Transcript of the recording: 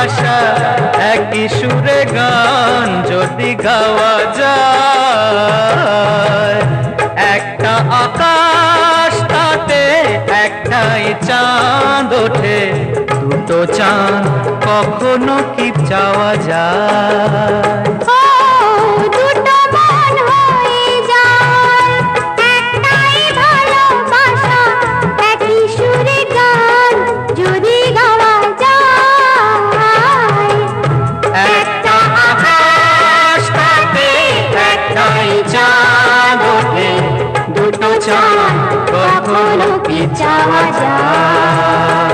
ভাষা একই সুরে গান যদি গাওয়া যায়, একটা আকাশ তাতে একটাই চাঁদ ওঠে, দুটো চাঁদ কখনো কি চাওয়া যায়? কখনো কি চাওয়া যায়?